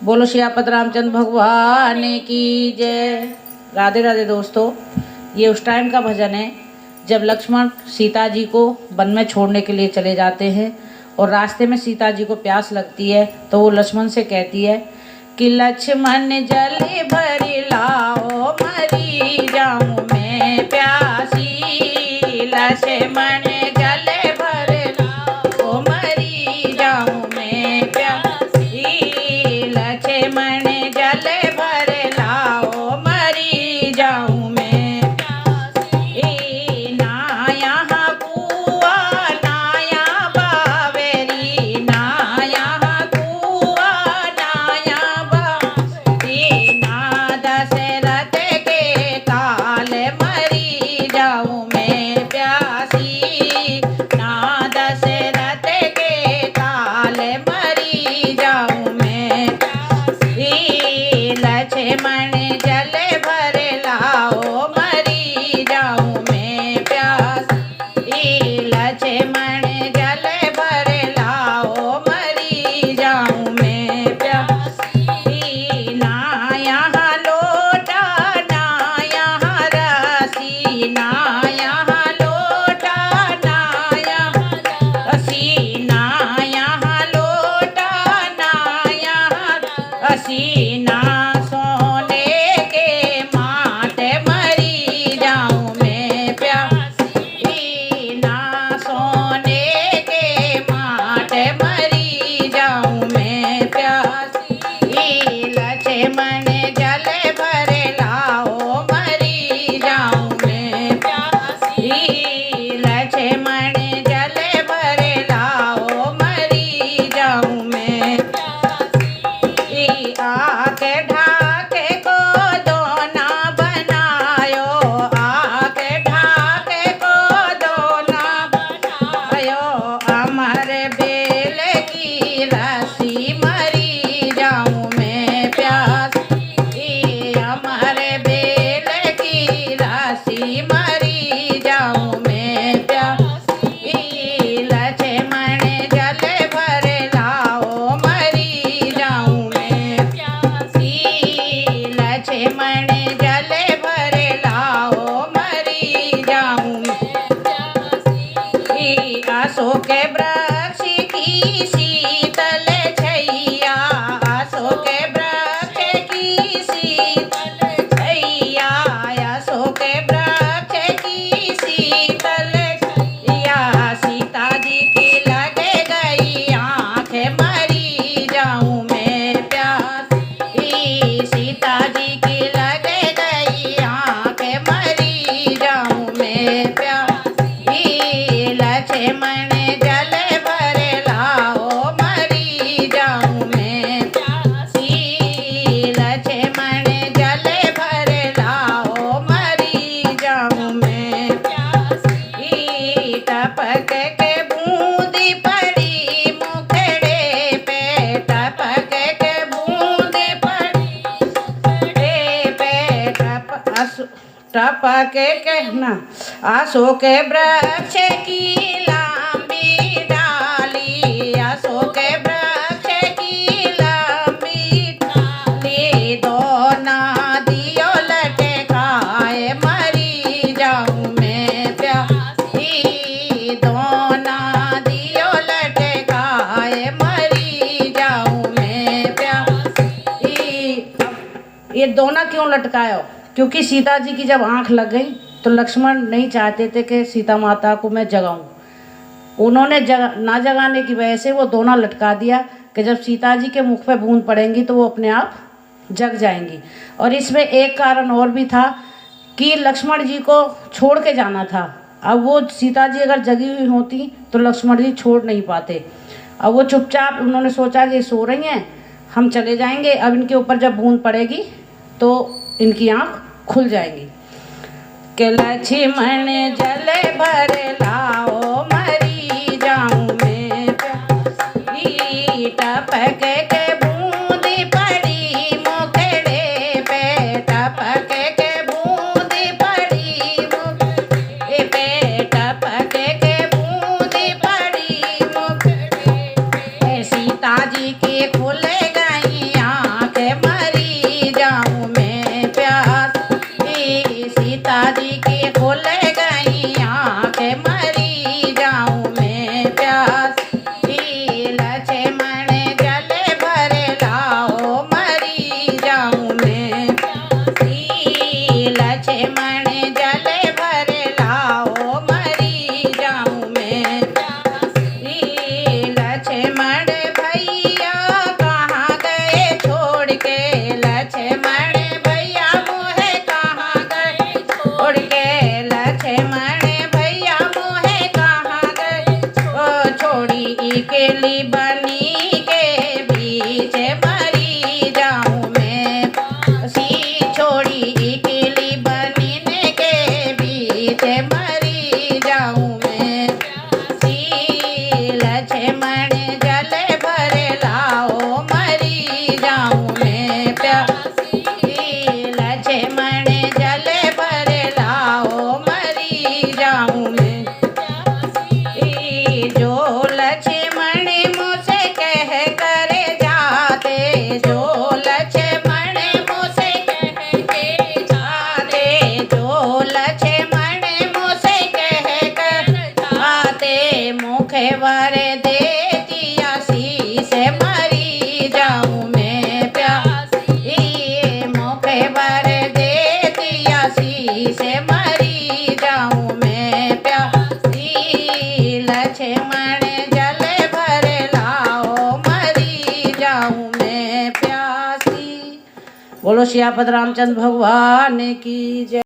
बोलो सियापत रामचंद्र भगवान की जय। राधे राधे दोस्तों, ये उस टाइम का भजन है जब लक्ष्मण सीता जी को वन में छोड़ने के लिए चले जाते हैं और रास्ते में सीता जी को प्यास लगती है तो वो लक्ष्मण से कहती है कि लक्ष्मण जल भरी लाओ मरी जाऊं मैं प्यासी। लक्ष्मण जल भर लाओ मरी जाऊं मैं प्यासी। लक्ष्मण जल भर लाओ मरी जाऊं मैं प्यासी। ना यहाँ कुआ ना यहाँ बावेरी, ना यहाँ कुआ ना यहाँ बावेरी। ना दशरथ के काल मरी जाऊं मैं प्यासी। ना दशरथ के काल मरी जाऊं मैं प्यासी। लक्ष्मण जल भर लाओ मरी जाऊं मैं प्यासी। लक्ष्मण जल भर लाओ मरी जाऊं मैं प्यासी। ना यहाँ लोटा ना यहाँ रसी, ना यहाँ लोटा ना यहाँ रसी। ना यहाँ लोटा ना यहाँ रसी। ना सोने के माट मरी जाऊं मैं प्यासी। ना सोने के माट मरी जाऊं मैं प्यासी। लक्ष्मण जल भर लाओ मरी जाऊं मैं प्यासी। लक्ष्मण जल भर लाओ मरी जाऊं मैं प्यासी। आके ढाके को दोना बनायो, आके ढाके को दोना बनायो। अमर बेल की रस्सी मरी जाऊं मैं प्यासी। अमर बेल की रस्सी मरी जाऊं मैं प्यासी। लक्ष्मण जल भर लाओ मरी जाऊं मैं प्यासी। लक्ष्मण जल भर लाओ मरी जाऊं मैं प्यासी। अशोक वृक्ष की शीतल छैया, अशोक वृक्ष की शीतल छैया। अशोक वृक्ष की शीतल छैया। सीता जी की लगे गई आँख मरी जाऊं मैं प्यासी। सीता जी की लगे गई आँख मरी जाऊं मैं प्यासी। लक्ष्मण जल भर लाओ मरी जाऊं मैं प्यासी। लक्ष्मण जल भर लाओ मरी जाऊं मैं प्यासी। टपक के बूंदी पड़ी मुखड़े पे, टपक के बूंदी पड़ी मुखड़े पे। टपक के ना अशोक वृक्ष की लंबी डाली, अशोक वृक्ष की लंबी डाली। दोना दियो लटकाए मरी जाऊं मैं प्यासी। दोना दियो लटकाए मरी जाऊं मैं प्यासी। ये दोना क्यों लटकायो? क्योंकि सीता जी की जब आंख लग गई तो लक्ष्मण नहीं चाहते थे कि सीता माता को मैं जगाऊं। उन्होंने ना जगाने की वजह से वो दोना लटका दिया कि जब सीता जी के मुख पे बूंद पड़ेंगी तो वो अपने आप जग जाएंगी। और इसमें एक कारण और भी था कि लक्ष्मण जी को छोड़ के जाना था। अब वो सीता जी अगर जगी हुई होती तो लक्ष्मण जी छोड़ नहीं पाते। अब वो चुपचाप उन्होंने सोचा कि सो रही हैं, हम चले जाएंगे, अब इनके ऊपर जब बूंद पड़ेगी तो इनकी आँख खुल जाएंगी। के लक्ष्मण जल भर लाओ मरी जाऊं मैं प्यासी। टपक के बूंदी पड़ी मुखड़े पे, टपक के बूंदी पड़ी मुखड़े पे। टपक के बूंदी पड़ी मुखड़े पे। सीता जी के खुल गई आँख मुखे भर देती आशीष मरी जाऊं मैं प्यासी मुखे भर देती आशीष मरी जाऊं मैं प्यासी लक्ष्मण जल भर लाओ मरी जाऊं मैं प्यासी। बोलो सियापत रामचंद्र भगवान की जय।